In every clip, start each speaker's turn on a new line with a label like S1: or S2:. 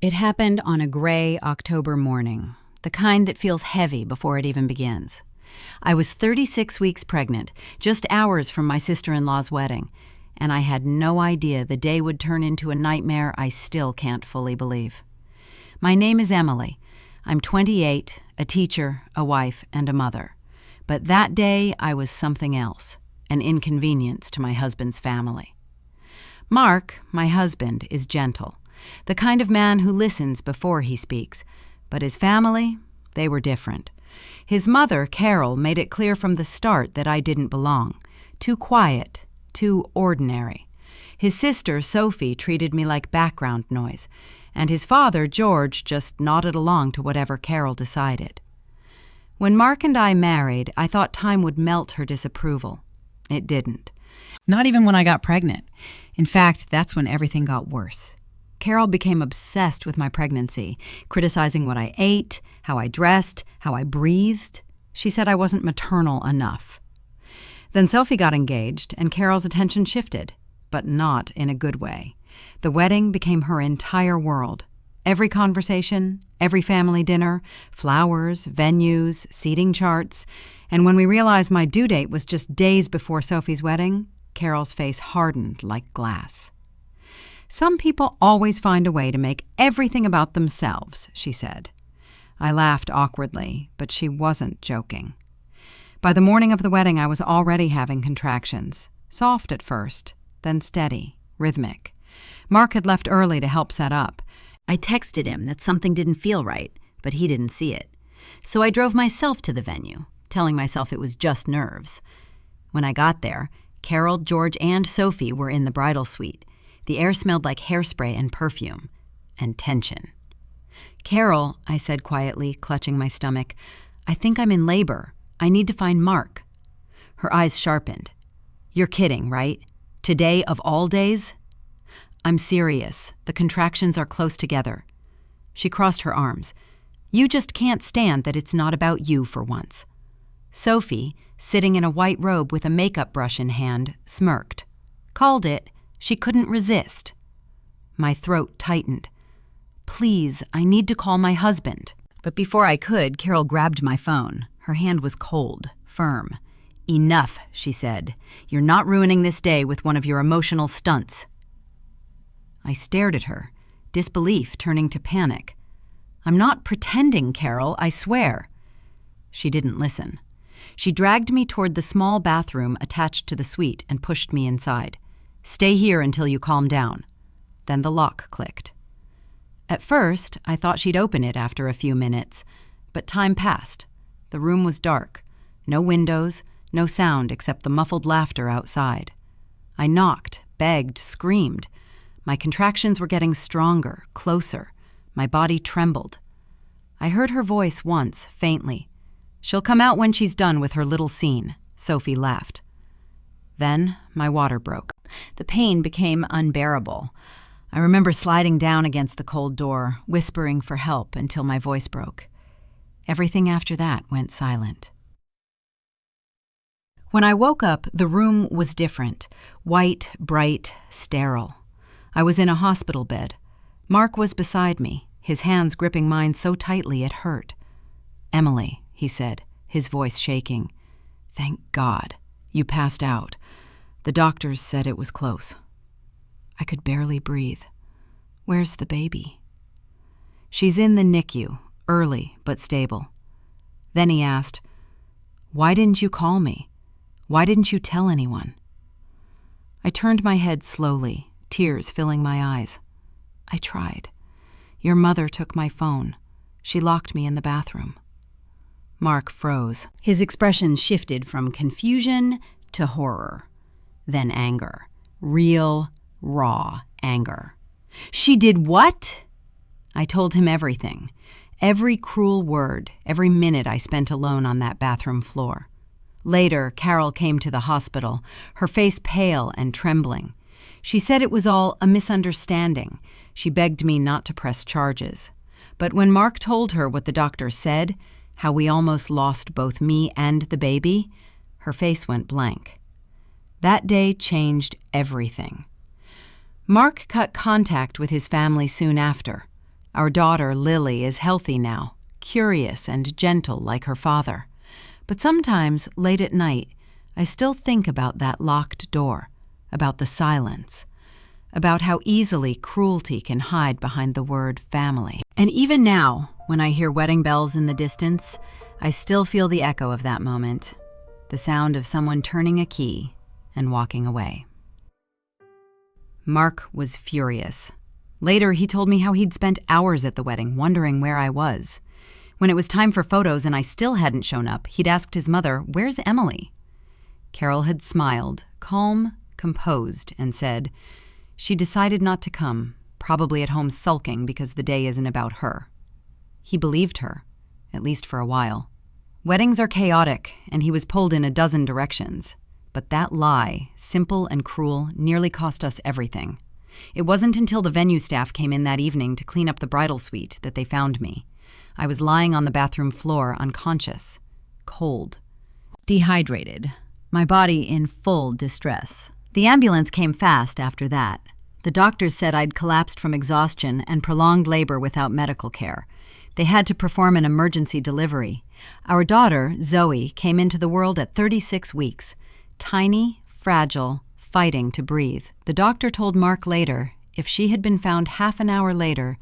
S1: It happened on a gray October morning, the kind that feels heavy before it even begins. I was 36 weeks pregnant, just hours from my sister-in-law's wedding, and I had no idea the day would turn into a nightmare I still can't fully believe. My name is Emily. I'm 28, a teacher, a wife, and a mother. But that day I was something else, an inconvenience to my husband's family. Mark, my husband, is gentle, the kind of man who listens before he speaks, but his family, they were different. His mother, Carol, made it clear from the start that I didn't belong. Too quiet, too ordinary. His sister, Sophie, treated me like background noise, and his father, George, just nodded along to whatever Carol decided. When Mark and I married, I thought time would melt her disapproval. It didn't. Not even when I got pregnant. In fact, that's when everything got worse. Carol became obsessed with my pregnancy, criticizing what I ate, how I dressed, how I breathed. She said I wasn't maternal enough. Then Sophie got engaged, and Carol's attention shifted, but not in a good way. The wedding became her entire world. Every conversation, every family dinner, flowers, venues, seating charts. And when we realized my due date was just days before Sophie's wedding, Carol's face hardened like glass. "Some people always find a way to make everything about themselves," she said. I laughed awkwardly, but she wasn't joking. By the morning of the wedding, I was already having contractions, soft at first, then steady, rhythmic. Mark had left early to help set up. I texted him that something didn't feel right, but he didn't see it. So I drove myself to the venue, telling myself it was just nerves. When I got there, Carol, George, and Sophie were in the bridal suite. The air smelled like hairspray and perfume, and tension. "Carol," I said quietly, clutching my stomach, "I think I'm in labor. I need to find Mark." Her eyes sharpened. "You're kidding, right? Today of all days?" "I'm serious. The contractions are close together." She crossed her arms. "You just can't stand that it's not about you for once." Sophie, sitting in a white robe with a makeup brush in hand, smirked. "Called it. She couldn't resist." My throat tightened. "Please, I need to call my husband." But before I could, Carol grabbed my phone. Her hand was cold, firm. "Enough," she said. "You're not ruining this day with one of your emotional stunts." I stared at her, disbelief turning to panic. "I'm not pretending, Carol, I swear." She didn't listen. She dragged me toward the small bathroom attached to the suite and pushed me inside. "Stay here until you calm down." Then the lock clicked. At first, I thought she'd open it after a few minutes, but time passed. The room was dark. No windows, no sound except the muffled laughter outside. I knocked, begged, screamed. My contractions were getting stronger, closer. My body trembled. I heard her voice once, faintly. "She'll come out when she's done with her little scene," Sophie laughed. Then my water broke. The pain became unbearable. I remember sliding down against the cold door, whispering for help until my voice broke. Everything after that went silent. When I woke up, the room was different. White, bright, sterile. I was in a hospital bed. Mark was beside me, his hands gripping mine so tightly it hurt. "Emily," he said, his voice shaking. "Thank God. You passed out. The doctors said it was close." I could barely breathe. "Where's the baby?" "She's in the NICU, early but stable." Then he asked, "Why didn't you call me? Why didn't you tell anyone?" I turned my head slowly, tears filling my eyes. "I tried. Your mother took my phone. She locked me in the bathroom." Mark froze. His expression shifted from confusion to horror, then anger. Real, raw anger. "She did what?" I told him everything. Every cruel word, every minute I spent alone on that bathroom floor. Later, Carol came to the hospital, her face pale and trembling. She said it was all a misunderstanding. She begged me not to press charges. But when Mark told her what the doctor said, how we almost lost both me and the baby, her face went blank. That day changed everything. Mark cut contact with his family soon after. Our daughter, Lily, is healthy now, curious and gentle like her father. But sometimes, late at night, I still think about that locked door, about the silence, about how easily cruelty can hide behind the word family. And even now, when I hear wedding bells in the distance, I still feel the echo of that moment, the sound of someone turning a key and walking away. Mark was furious. Later, he told me how he'd spent hours at the wedding wondering where I was. When it was time for photos and I still hadn't shown up, he'd asked his mother, "Where's Emily?" Carol had smiled, calm, composed, and said, "She decided not to come, probably at home sulking because the day isn't about her." He believed her, at least for a while. Weddings are chaotic, and he was pulled in a dozen directions. But that lie, simple and cruel, nearly cost us everything. It wasn't until the venue staff came in that evening to clean up the bridal suite that they found me. I was lying on the bathroom floor, unconscious, cold, dehydrated, my body in full distress. The ambulance came fast after that. The doctors said I'd collapsed from exhaustion and prolonged labor without medical care. They had to perform an emergency delivery. Our daughter, Zoe, came into the world at 36 weeks, tiny, fragile, fighting to breathe. The doctor told Mark later, if she had been found half an hour later,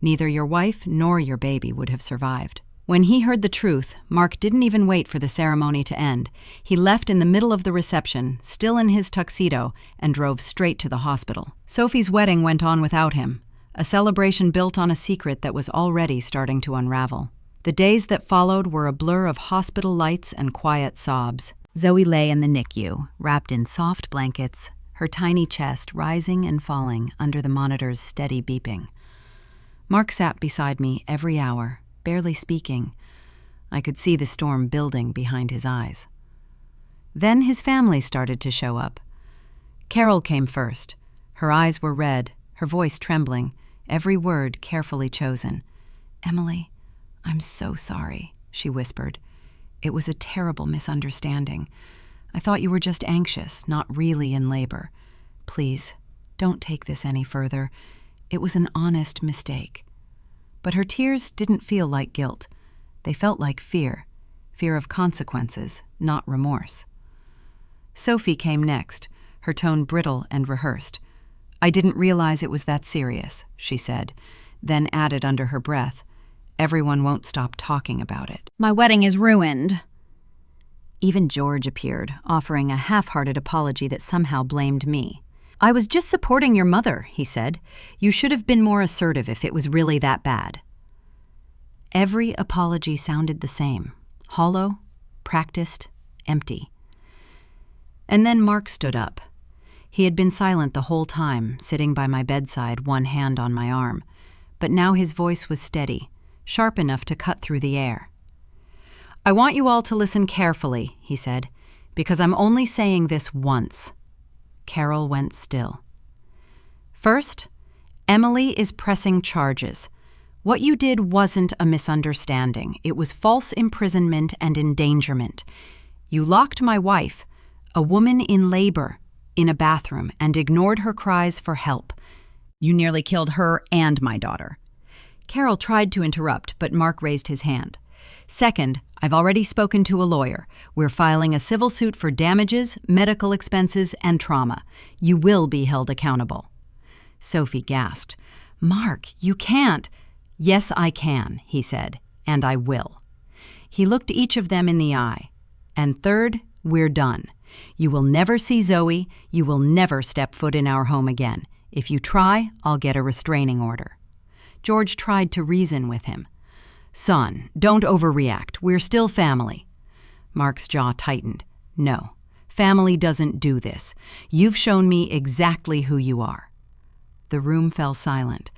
S1: neither your wife nor your baby would have survived. When he heard the truth, Mark didn't even wait for the ceremony to end. He left in the middle of the reception, still in his tuxedo, and drove straight to the hospital. Sophie's wedding went on without him, a celebration built on a secret that was already starting to unravel. The days that followed were a blur of hospital lights and quiet sobs. Zoe lay in the NICU, wrapped in soft blankets, her tiny chest rising and falling under the monitor's steady beeping. Mark sat beside me every hour, barely speaking. I could see the storm building behind his eyes. Then his family started to show up. Carol came first. Her eyes were red, her voice trembling, every word carefully chosen. "Emily, I'm so sorry," she whispered. "It was a terrible misunderstanding. I thought you were just anxious, not really in labor. Please, don't take this any further. It was an honest mistake." But her tears didn't feel like guilt. They felt like fear of consequences, not remorse. Sophie came next, her tone brittle and rehearsed. "I didn't realize it was that serious," she said, then added under her breath, "Everyone won't stop talking about it."
S2: "My wedding is ruined."
S1: Even George appeared, offering a half-hearted apology that somehow blamed me. "I was just supporting your mother," he said. "You should have been more assertive if it was really that bad." Every apology sounded the same, hollow, practiced, empty. And then Mark stood up. He had been silent the whole time, sitting by my bedside, one hand on my arm. But now his voice was steady, sharp enough to cut through the air. "I want you all to listen carefully," he said, "because I'm only saying this once." Carol went still. "First, Emily is pressing charges. What you did wasn't a misunderstanding. It was false imprisonment and endangerment. You locked my wife, a woman in labor, in a bathroom and ignored her cries for help. You nearly killed her and my daughter." Carol tried to interrupt, but Mark raised his hand. "Second, I've already spoken to a lawyer. We're filing a civil suit for damages, medical expenses, and trauma. You will be held accountable." Sophie gasped. "Mark, you can't." "Yes, I can," he said, "and I will." He looked each of them in the eye. "And third, we're done. You will never see Zoe. You will never step foot in our home again. If you try, I'll get a restraining order." George tried to reason with him. "Son, don't overreact. We're still family." Mark's jaw tightened. "No, family doesn't do this. You've shown me exactly who you are." The room fell silent.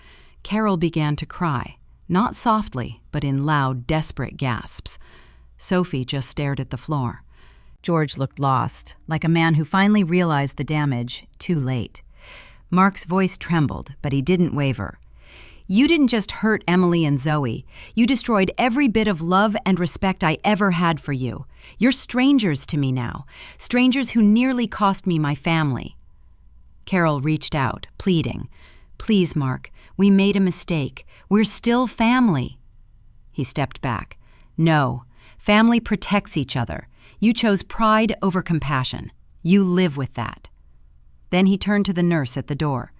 S1: Carol began to cry, not softly, but in loud, desperate gasps. Sophie just stared at the floor. George looked lost, like a man who finally realized the damage too late. Mark's voice trembled, but he didn't waver. "You didn't just hurt Emily and Zoe. You destroyed every bit of love and respect I ever had for you. You're strangers to me now, strangers who nearly cost me my family." Carol reached out, pleading. Please, Mark, we made a mistake. We're still family." He stepped back. "No, family protects each other. You chose pride over compassion. You live with that." Then he turned to the nurse at the door.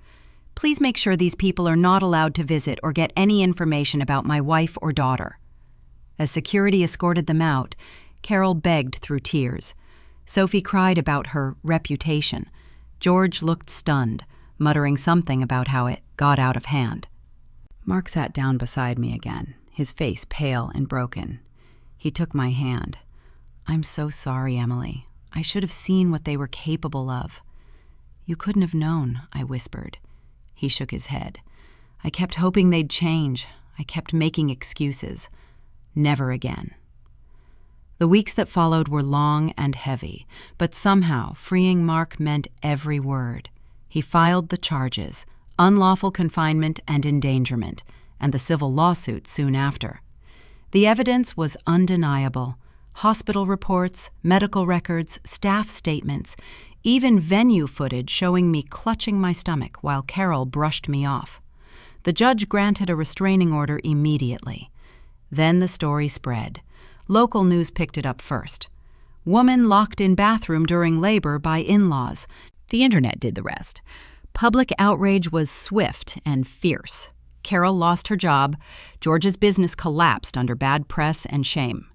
S1: "Please make sure these people are not allowed to visit or get any information about my wife or daughter." As security escorted them out, Carol begged through tears. Sophie cried about her reputation. George looked stunned, muttering something about how it got out of hand. Mark sat down beside me again, his face pale and broken. He took my hand. "I'm so sorry, Emily. I should have seen what they were capable of." "You couldn't have known," I whispered. He shook his head. "I kept hoping they'd change. I kept making excuses. Never again." The weeks that followed were long and heavy, but somehow freeing Mark meant every word. He filed the charges, unlawful confinement and endangerment, and the civil lawsuit soon after. The evidence was undeniable. Hospital reports, medical records, staff statements, even venue footage showing me clutching my stomach while Carol brushed me off. The judge granted a restraining order immediately. Then the story spread. Local news picked it up first. Woman locked in bathroom during labor by in-laws. The internet did the rest. Public outrage was swift and fierce. Carol lost her job. George's business collapsed under bad press and shame.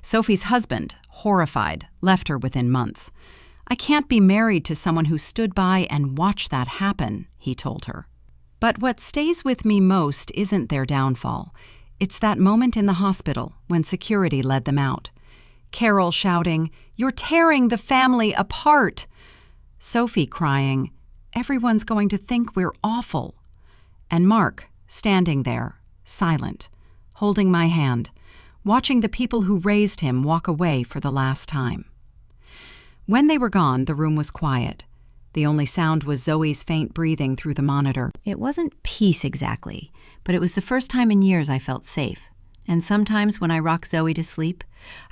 S1: Sophie's husband, horrified, left her within months. "I can't be married to someone who stood by and watched that happen," he told her. But what stays with me most isn't their downfall. It's that moment in the hospital when security led them out. Carol shouting, "You're tearing the family apart!" Sophie crying, "Everyone's going to think we're awful." And Mark standing there, silent, holding my hand, watching the people who raised him walk away for the last time. When they were gone, the room was quiet. The only sound was Zoe's faint breathing through the monitor. It wasn't peace exactly, but it was the first time in years I felt safe. And sometimes when I rock Zoe to sleep,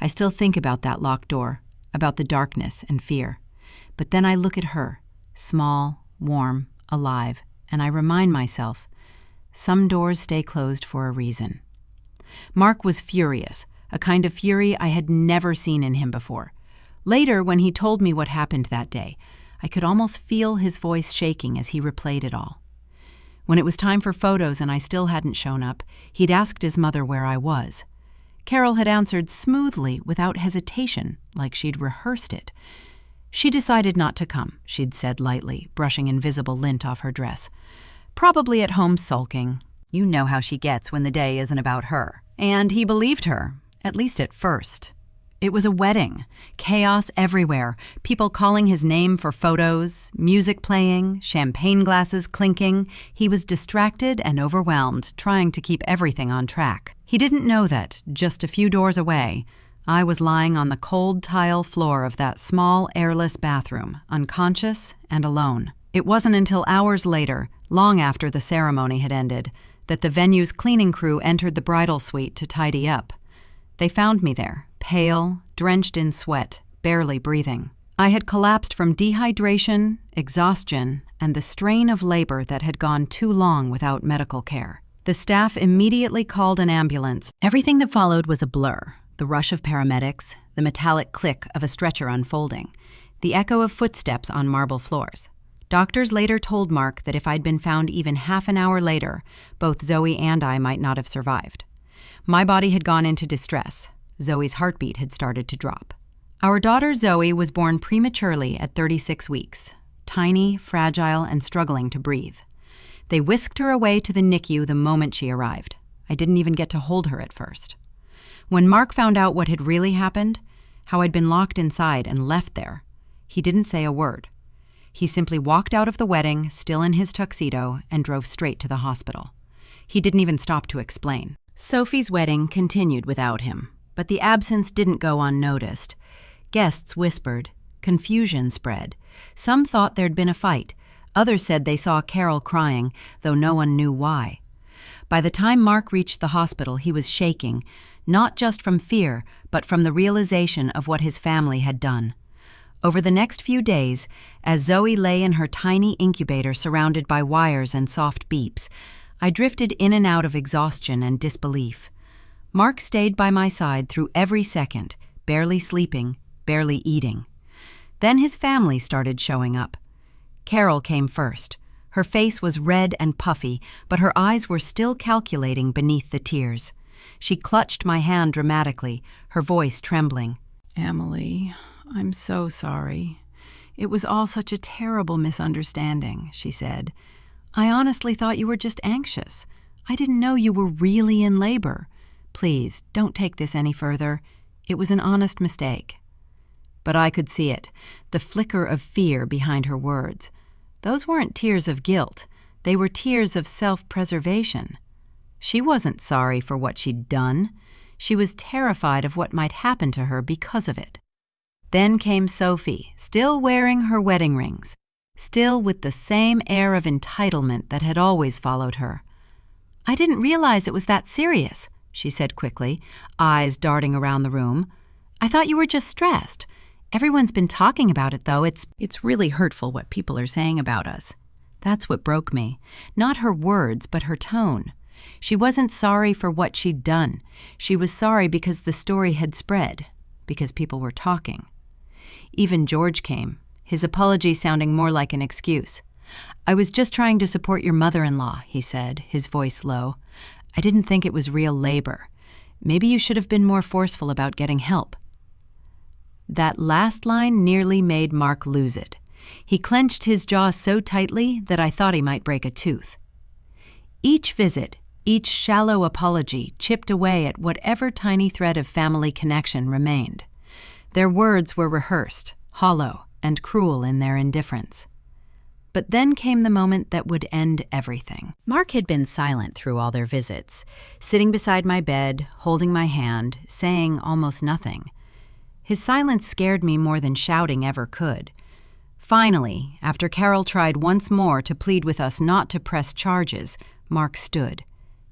S1: I still think about that locked door, about the darkness and fear. But then I look at her, small, warm, alive, and I remind myself, some doors stay closed for a reason. Mark was furious, a kind of fury I had never seen in him before. Later, when he told me what happened that day, I could almost feel his voice shaking as he replayed it all. When it was time for photos and I still hadn't shown up, he'd asked his mother where I was. Carol had answered smoothly, without hesitation, like she'd rehearsed it. She decided not to come, she'd said lightly, brushing invisible lint off her dress. Probably at home sulking. You know how she gets when the day isn't about her. And he believed her, at least at first. It was a wedding, chaos everywhere, people calling his name for photos, music playing, champagne glasses clinking. He was distracted and overwhelmed, trying to keep everything on track. He didn't know that, just a few doors away, I was lying on the cold tile floor of that small, airless bathroom, unconscious and alone. It wasn't until hours later, long after the ceremony had ended, that the venue's cleaning crew entered the bridal suite to tidy up. They found me there, pale, drenched in sweat, barely breathing. I had collapsed from dehydration, exhaustion, and the strain of labor that had gone too long without medical care. The staff immediately called an ambulance. Everything that followed was a blur. The rush of paramedics, the metallic click of a stretcher unfolding, the echo of footsteps on marble floors. Doctors later told Mark that if I'd been found even half an hour later, both Zoe and I might not have survived. My body had gone into distress. Zoe's heartbeat had started to drop. Our daughter Zoe was born prematurely at 36 weeks, tiny, fragile, and struggling to breathe. They whisked her away to the NICU the moment she arrived. I didn't even get to hold her at first. When Mark found out what had really happened, how I'd been locked inside and left there, he didn't say a word. He simply walked out of the wedding, still in his tuxedo, and drove straight to the hospital. He didn't even stop to explain. Sophie's wedding continued without him, but the absence didn't go unnoticed. Guests whispered. Confusion spread. Some thought there'd been a fight. Others said they saw Carol crying, though no one knew why. By the time Mark reached the hospital, he was shaking, not just from fear, but from the realization of what his family had done. Over the next few days, as Zoe lay in her tiny incubator surrounded by wires and soft beeps, I drifted in and out of exhaustion and disbelief. Mark stayed by my side through every second, barely sleeping, barely eating. Then his family started showing up. Carol came first. Her face was red and puffy, but her eyes were still calculating beneath the tears. She clutched my hand dramatically, her voice trembling. "Emily, I'm so sorry. It was all such a terrible misunderstanding," she said. "I honestly thought you were just anxious. I didn't know you were really in labor. Please, don't take this any further. It was an honest mistake." But I could see it, the flicker of fear behind her words. Those weren't tears of guilt. They were tears of self-preservation. She wasn't sorry for what she'd done. She was terrified of what might happen to her because of it. Then came Sophie, still wearing her wedding rings, still with the same air of entitlement that had always followed her. "I didn't realize it was that serious," she said quickly, eyes darting around the room. "I thought you were just stressed. Everyone's been talking about it, though. It's really hurtful what people are saying about us." That's what broke me. Not her words, but her tone. She wasn't sorry for what she'd done. She was sorry because the story had spread, because people were talking. Even George came, his apology sounding more like an excuse. "I was just trying to support your mother-in-law," he said, his voice low. "I didn't think it was real labor. Maybe you should have been more forceful about getting help." That last line nearly made Mark lose it. He clenched his jaw so tightly that I thought he might break a tooth. Each visit, each shallow apology chipped away at whatever tiny thread of family connection remained. Their words were rehearsed, hollow, and cruel in their indifference. But then came the moment that would end everything. Mark had been silent through all their visits, sitting beside my bed, holding my hand, saying almost nothing. His silence scared me more than shouting ever could. Finally, after Carol tried once more to plead with us not to press charges, Mark stood.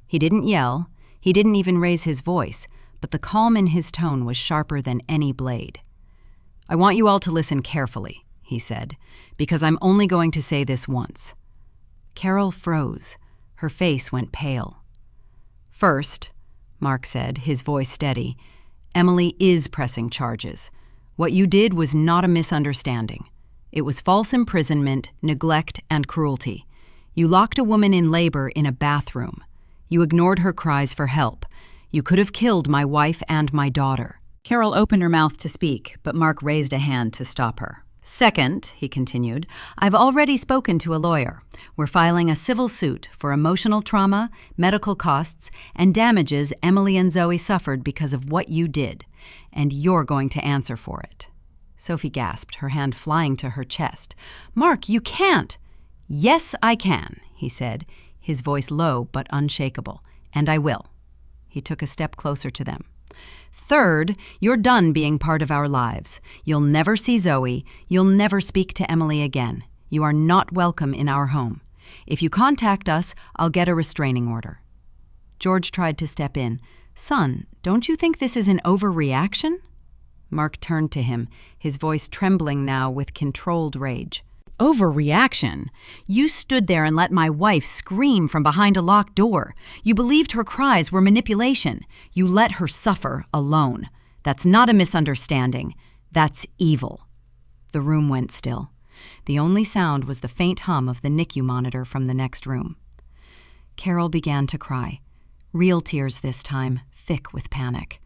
S1: He didn't yell, he didn't even raise his voice, but the calm in his tone was sharper than any blade. "I want you all to listen carefully," he said, "because I'm only going to say this once." Carol froze. Her face went pale. "First," Mark said, his voice steady, "Emily is pressing charges. What you did was not a misunderstanding. It was false imprisonment, neglect, and cruelty. You locked a woman in labor in a bathroom. You ignored her cries for help. You could have killed my wife and my daughter." Carol opened her mouth to speak, but Mark raised a hand to stop her. "Second," he continued, "I've already spoken to a lawyer. We're filing a civil suit for emotional trauma, medical costs, and damages Emily and Zoe suffered because of what you did. And you're going to answer for it." Sophie gasped, her hand flying to her chest. "Mark, you can't!" "Yes, I can," he said, his voice low but unshakable. "And I will." He took a step closer to them. "Third, you're done being part of our lives. You'll never see Zoe. You'll never speak to Emily again. You are not welcome in our home. If you contact us, I'll get a restraining order." George tried to step in. "Son, don't you think this is an overreaction?" Mark turned to him, his voice trembling now with controlled rage. "Overreaction? You stood there and let my wife scream from behind a locked door. You believed her cries were manipulation. You let her suffer alone. That's not a misunderstanding. That's evil." The room went still. The only sound was the faint hum of the NICU monitor from the next room. Carol began to cry. Real tears this time, thick with panic.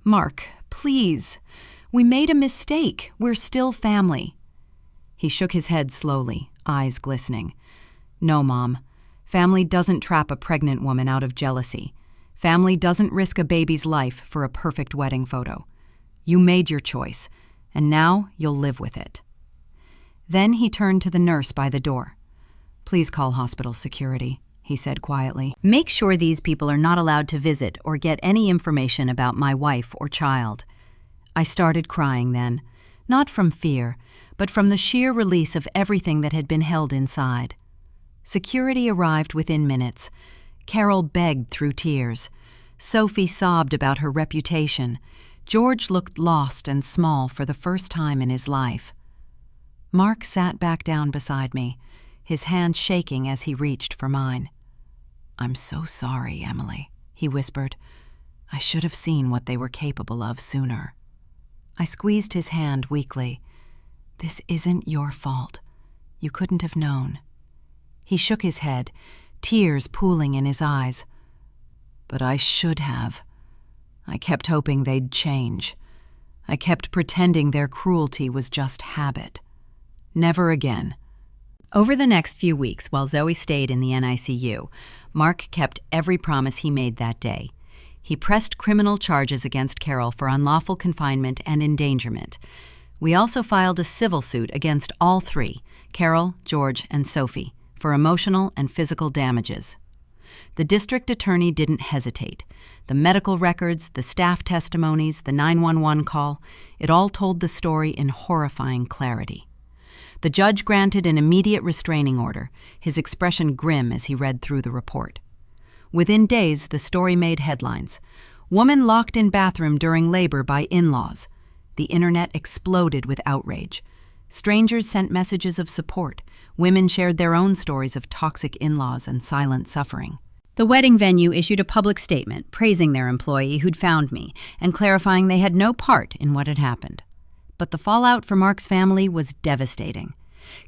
S1: "Mark, please. We made a mistake. We're still family." He shook his head slowly, eyes glistening. "No, Mom. Family doesn't trap a pregnant woman out of jealousy. Family doesn't risk a baby's life for a perfect wedding photo. You made your choice, and now you'll live with it." Then he turned to the nurse by the door. "Please call hospital security," he said quietly. "Make sure these people are not allowed to visit or get any information about my wife or child." I started crying then, not from fear, but from the sheer release of everything that had been held inside. Security arrived within minutes. Carol begged through tears. Sophie sobbed about her reputation. George looked lost and small for the first time in his life. Mark sat back down beside me, his hand shaking as he reached for mine. "I'm so sorry, Emily," he whispered. "I should have seen what they were capable of sooner." I squeezed his hand weakly. "This isn't your fault. You couldn't have known." He shook his head, tears pooling in his eyes. "But I should have. I kept hoping they'd change. I kept pretending their cruelty was just habit. Never again." Over the next few weeks, while Zoe stayed in the NICU, Mark kept every promise he made that day. He pressed criminal charges against Carol for unlawful confinement and endangerment. We also filed a civil suit against all three, Carol, George, and Sophie, for emotional and physical damages. The district attorney didn't hesitate. The medical records, the staff testimonies, the 911 call, it all told the story in horrifying clarity. The judge granted an immediate restraining order, his expression grim as he read through the report. Within days, the story made headlines. Woman locked in bathroom during labor by in-laws. The internet exploded with outrage. Strangers sent messages of support. Women shared their own stories of toxic in-laws and silent suffering. The wedding venue issued a public statement praising their employee who'd found me and clarifying they had no part in what had happened. But the fallout for Mark's family was devastating.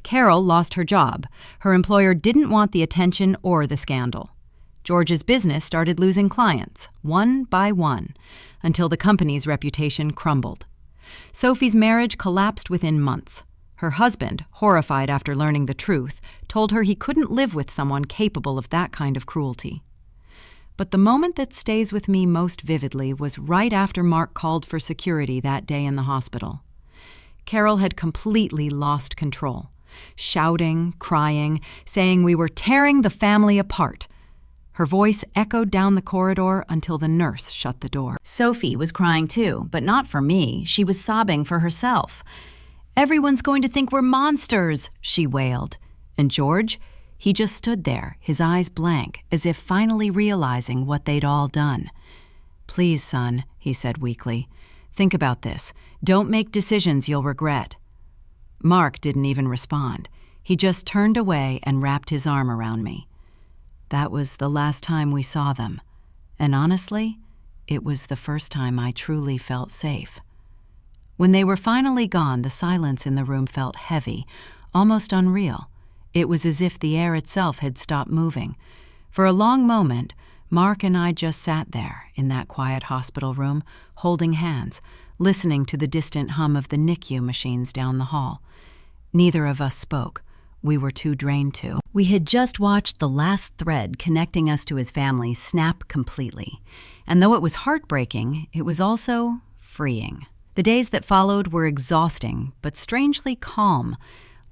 S1: Carol lost her job. Her employer didn't want the attention or the scandal. George's business started losing clients, one by one, until the company's reputation crumbled. Sophie's marriage collapsed within months. Her husband, horrified after learning the truth, told her he couldn't live with someone capable of that kind of cruelty. But the moment that stays with me most vividly was right after Mark called for security that day in the hospital. Carol had completely lost control, shouting, crying, saying we were tearing the family apart. Her voice echoed down the corridor until the nurse shut the door. Sophie was crying too, but not for me. She was sobbing for herself. "Everyone's going to think we're monsters," she wailed. And George? He just stood there, his eyes blank, as if finally realizing what they'd all done. "Please, son," he said weakly. "Think about this. Don't make decisions you'll regret." Mark didn't even respond. He just turned away and wrapped his arm around me. That was the last time we saw them. And honestly, it was the first time I truly felt safe. When they were finally gone, the silence in the room felt heavy, almost unreal. It was as if the air itself had stopped moving. For a long moment, Mark and I just sat there in that quiet hospital room, holding hands, listening to the distant hum of the NICU machines down the hall. Neither of us spoke. We were too drained to. We had just watched the last thread connecting us to his family snap completely. And though it was heartbreaking, it was also freeing. The days that followed were exhausting, but strangely calm,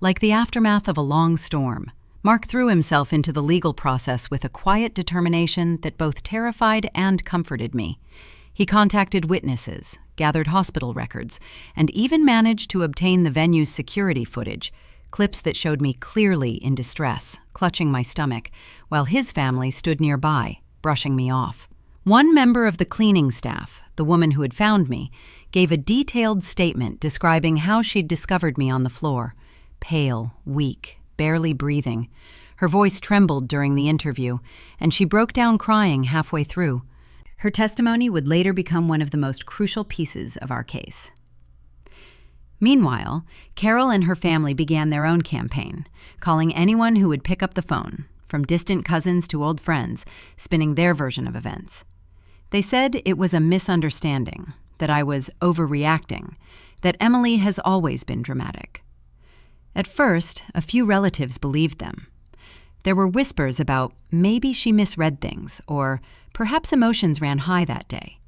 S1: like the aftermath of a long storm. Mark threw himself into the legal process with a quiet determination that both terrified and comforted me. He contacted witnesses, gathered hospital records, and even managed to obtain the venue's security footage, clips that showed me clearly in distress, clutching my stomach, while his family stood nearby, brushing me off. One member of the cleaning staff, the woman who had found me, gave a detailed statement describing how she'd discovered me on the floor, pale, weak, barely breathing. Her voice trembled during the interview, and she broke down crying halfway through. Her testimony would later become one of the most crucial pieces of our case. Meanwhile, Carol and her family began their own campaign, calling anyone who would pick up the phone, from distant cousins to old friends, spinning their version of events. They said it was a misunderstanding, that I was overreacting, that Emily has always been dramatic. At first, a few relatives believed them. There were whispers about maybe she misread things, or perhaps emotions ran high that day.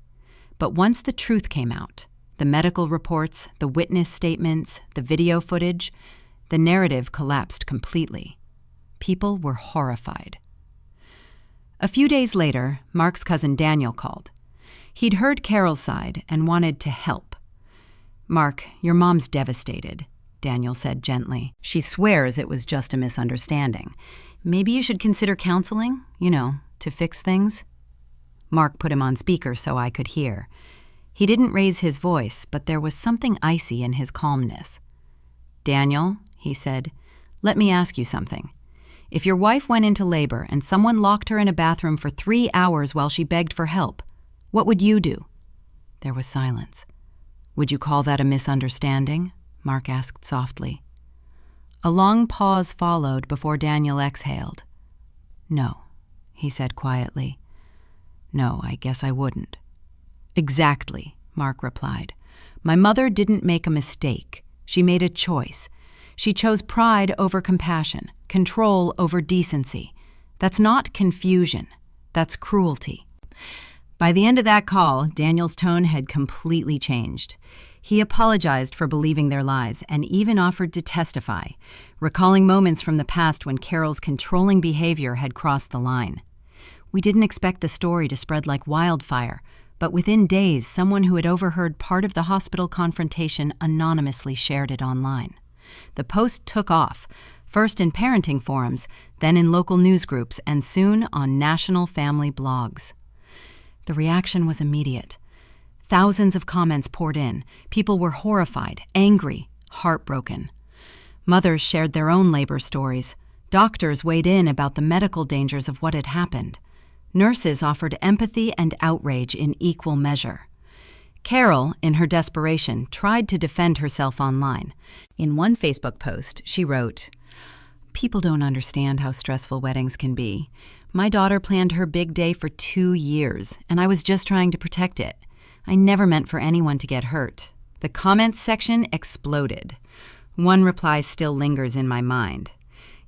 S1: But once the truth came out, the medical reports, the witness statements, the video footage, the narrative collapsed completely. People were horrified. A few days later, Mark's cousin Daniel called. He'd heard Carol's side and wanted to help. "Mark, your mom's devastated," Daniel said gently. "She swears it was just a misunderstanding. Maybe you should consider counseling, to fix things." Mark put him on speaker so I could hear. He didn't raise his voice, but there was something icy in his calmness. "Daniel," he said, "let me ask you something. If your wife went into labor and someone locked her in a bathroom for 3 hours while she begged for help, what would you do?" There was silence. "Would you call that a misunderstanding?" Mark asked softly. A long pause followed before Daniel exhaled. "No," he said quietly. "No, I guess I wouldn't." "Exactly," Mark replied. "My mother didn't make a mistake. She made a choice. She chose pride over compassion, control over decency. That's not confusion. That's cruelty." By the end of that call, Daniel's tone had completely changed. He apologized for believing their lies and even offered to testify, recalling moments from the past when Carol's controlling behavior had crossed the line. We didn't expect the story to spread like wildfire, but within days, someone who had overheard part of the hospital confrontation anonymously shared it online. The post took off, first in parenting forums, then in local news groups, and soon on national family blogs. The reaction was immediate. Thousands of comments poured in. People were horrified, angry, heartbroken. Mothers shared their own labor stories. Doctors weighed in about the medical dangers of what had happened. Nurses offered empathy and outrage in equal measure. Carol, in her desperation, tried to defend herself online. In one Facebook post, she wrote, "People don't understand how stressful weddings can be. My daughter planned her big day for 2 years, and I was just trying to protect it. I never meant for anyone to get hurt." The comments section exploded. One reply still lingers in my mind.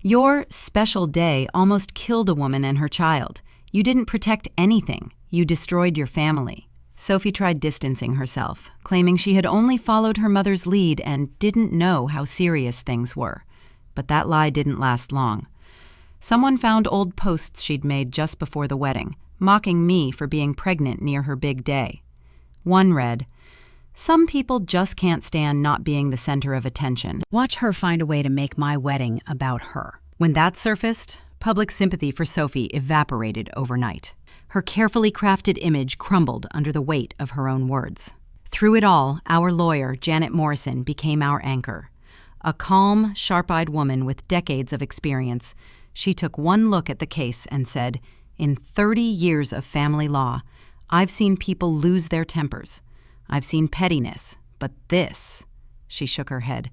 S1: "Your special day almost killed a woman and her child. You didn't protect anything. You destroyed your family." Sophie tried distancing herself, claiming she had only followed her mother's lead and didn't know how serious things were. But that lie didn't last long. Someone found old posts she'd made just before the wedding, mocking me for being pregnant near her big day. One read, "Some people just can't stand not being the center of attention. Watch her find a way to make my wedding about her." When that surfaced, public sympathy for Sophie evaporated overnight. Her carefully crafted image crumbled under the weight of her own words. Through it all, our lawyer, Janet Morrison, became our anchor. A calm, sharp-eyed woman with decades of experience, she took one look at the case and said, "In 30 years of family law, I've seen people lose their tempers. I've seen pettiness, but this," she shook her head,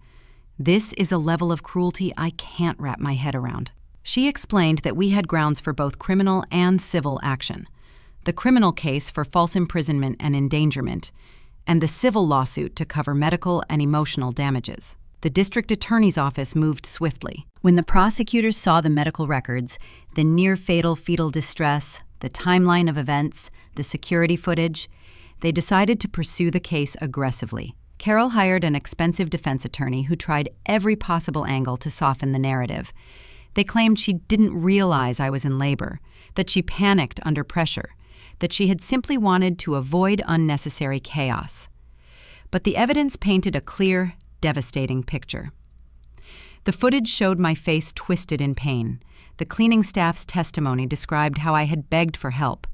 S1: "this is a level of cruelty I can't wrap my head around." She explained that we had grounds for both criminal and civil action. The criminal case for false imprisonment and endangerment, and the civil lawsuit to cover medical and emotional damages. The district attorney's office moved swiftly. When the prosecutors saw the medical records, the near-fatal fetal distress, the timeline of events, the security footage, they decided to pursue the case aggressively. Carol hired an expensive defense attorney who tried every possible angle to soften the narrative. They claimed she didn't realize I was in labor, that she panicked under pressure, that she had simply wanted to avoid unnecessary chaos. But the evidence painted a clear, devastating picture. The footage showed my face twisted in pain. The cleaning staff's testimony described how I had begged for help.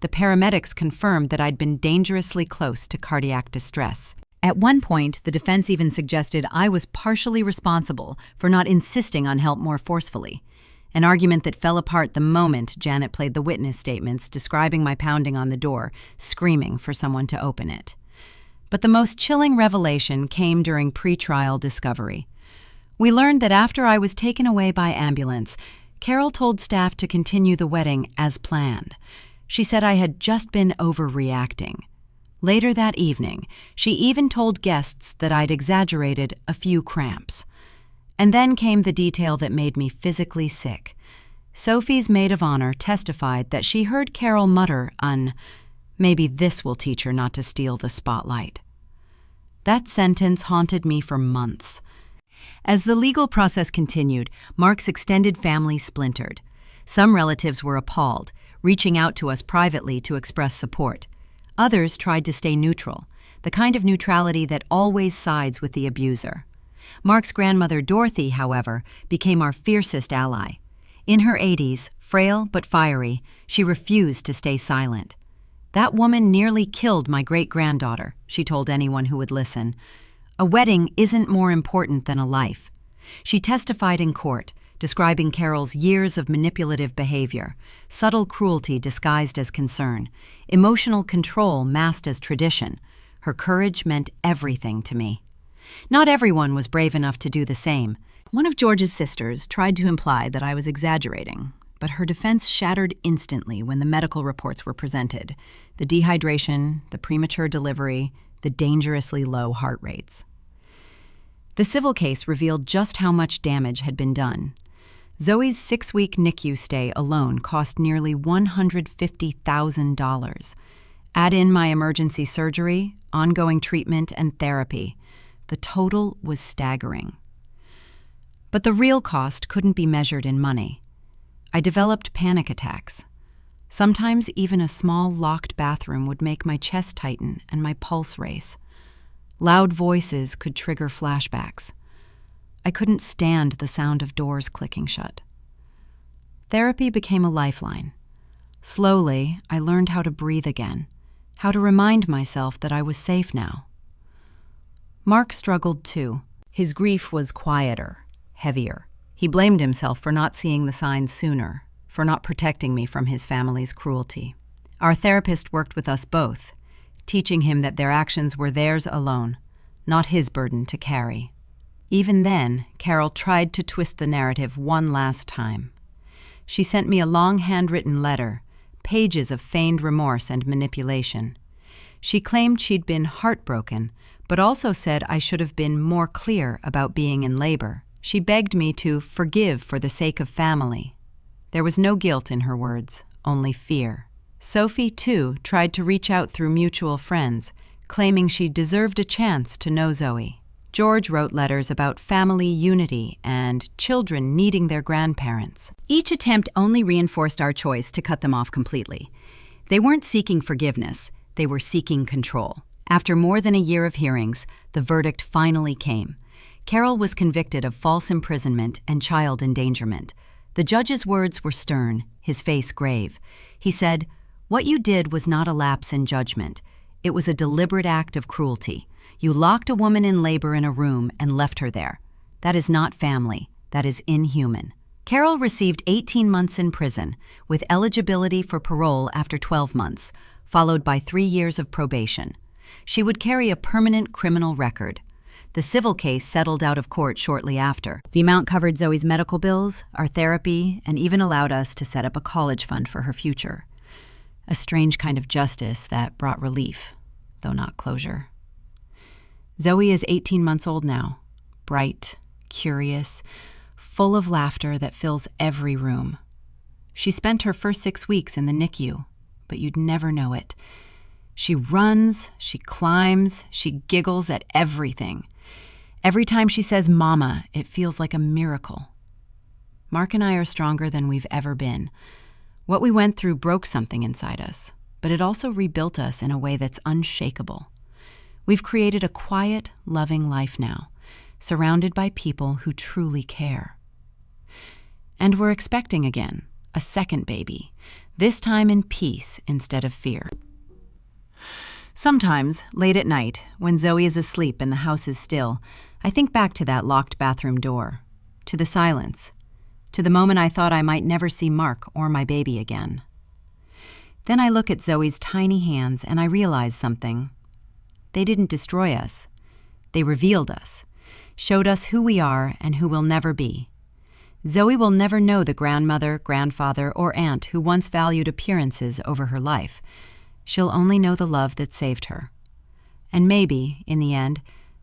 S1: The paramedics confirmed that I'd been dangerously close to cardiac distress. At one point, the defense even suggested I was partially responsible for not insisting on help more forcefully, an argument that fell apart the moment Janet played the witness statements describing my pounding on the door, screaming for someone to open it. But the most chilling revelation came during pre-trial discovery. We learned that after I was taken away by ambulance, Carol told staff to continue the wedding as planned. She said I had just been overreacting. Later that evening, she even told guests that I'd exaggerated a few cramps. And then came the detail that made me physically sick. Sophie's maid of honor testified that she heard Carol mutter "Maybe this will teach her not to steal the spotlight." That sentence haunted me for months. As the legal process continued, Mark's extended family splintered. Some relatives were appalled, reaching out to us privately to express support. Others tried to stay neutral, the kind of neutrality that always sides with the abuser. Mark's grandmother, Dorothy, however, became our fiercest ally. In her 80s, frail but fiery, she refused to stay silent. "That woman nearly killed my great-granddaughter," she told anyone who would listen. "A wedding isn't more important than a life." She testified in court, describing Carol's years of manipulative behavior, subtle cruelty disguised as concern, emotional control masked as tradition. Her courage meant everything to me. Not everyone was brave enough to do the same. One of George's sisters tried to imply that I was exaggerating, but her defense shattered instantly when the medical reports were presented: the dehydration, the premature delivery, the dangerously low heart rates. The civil case revealed just how much damage had been done. Zoe's 6-week NICU stay alone cost nearly $150,000. Add in my emergency surgery, ongoing treatment, and therapy. The total was staggering. But the real cost couldn't be measured in money. I developed panic attacks. Sometimes even a small locked bathroom would make my chest tighten and my pulse race. Loud voices could trigger flashbacks. I couldn't stand the sound of doors clicking shut. Therapy became a lifeline. Slowly, I learned how to breathe again, how to remind myself that I was safe now. Mark struggled too. His grief was quieter, heavier. He blamed himself for not seeing the signs sooner, for not protecting me from his family's cruelty. Our therapist worked with us both, teaching him that their actions were theirs alone, not his burden to carry. Even then, Carol tried to twist the narrative one last time. She sent me a long handwritten letter, pages of feigned remorse and manipulation. She claimed she'd been heartbroken, but also said I should have been more clear about being in labor. She begged me to forgive for the sake of family. There was no guilt in her words, only fear. Sophie, too, tried to reach out through mutual friends, claiming she deserved a chance to know Zoe. George wrote letters about family unity and children needing their grandparents. Each attempt only reinforced our choice to cut them off completely. They weren't seeking forgiveness, they were seeking control. After more than a year of hearings, the verdict finally came. Carol was convicted of false imprisonment and child endangerment. The judge's words were stern, his face grave. He said, "What you did was not a lapse in judgment. It was a deliberate act of cruelty. You locked a woman in labor in a room and left her there. That is not family. That is inhuman." Carol received 18 months in prison, with eligibility for parole after 12 months, followed by 3 years of probation. She would carry a permanent criminal record. The civil case settled out of court shortly after. The amount covered Zoe's medical bills, our therapy, and even allowed us to set up a college fund for her future. A strange kind of justice that brought relief, though not closure. Zoe is 18 months old now, bright, curious, full of laughter that fills every room. She spent her first 6 weeks in the NICU, but you'd never know it. She runs, she climbs, she giggles at everything. Every time she says "mama," it feels like a miracle. Mark and I are stronger than we've ever been. What we went through broke something inside us, but it also rebuilt us in a way that's unshakable. We've created a quiet, loving life now, surrounded by people who truly care. And we're expecting again, a second baby, this time in peace instead of fear. Sometimes, late at night, when Zoe is asleep and the house is still, I think back to that locked bathroom door, to the silence, to the moment I thought I might never see Mark or my baby again. Then I look at Zoe's tiny hands and I realize something. They didn't destroy us. They revealed us, showed us who we are and who we'll never be. Zoe will never know the grandmother, grandfather, or aunt who once valued appearances over her life. She'll only know the love that saved her. And maybe, in the end,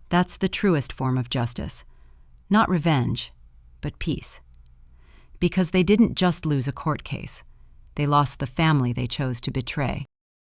S1: that's the truest form of justice. Not revenge, but peace. Because they didn't just lose a court case. They lost the family they chose to betray.